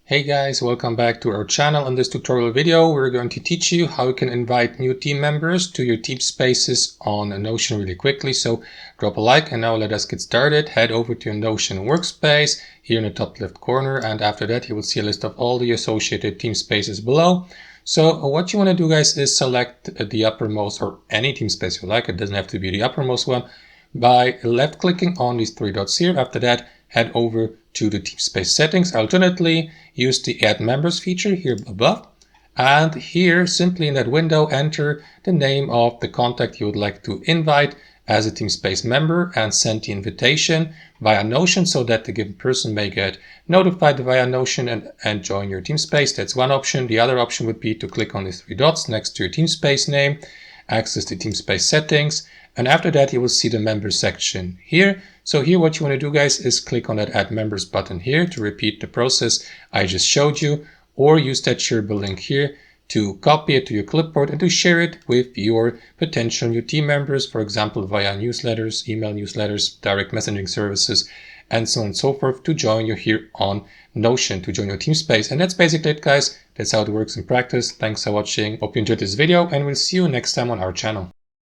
Hey guys, welcome back to our channel. In this tutorial video, we're going to teach you how you can invite new team members to your team spaces on Notion really quickly. So drop a like and now let us get started. Head over to your Notion workspace here in the top left corner, and after that you will see a list of all the associated team spaces below. So what you want to do, guys, is select the uppermost or any team space you like. It doesn't have to be the uppermost one by left clicking on these three dots here. After that, head over to the Teamspace settings. Alternately, use the Add Members feature here above. And here, simply in that window, enter the name of the contact you would like to invite as a Teamspace member and send the invitation via Notion so that the given person may get notified via Notion and join your Teamspace. That's one option. The other option would be to click on these three dots next to your Teamspace name, access the Teamspace settings, and after that you will see the members section here. So here what you want to do, guys, is click on that Add Members button here to repeat the process I just showed you, or use that shareable link here to copy it to your clipboard and to share it with your potential new team members, for example, via newsletters, email newsletters, direct messaging services, and so on and so forth, to join you here on Notion, to join your team space. And that's basically it, guys. That's how it works in practice. Thanks for watching. Hope you enjoyed this video, and we'll see you next time on our channel.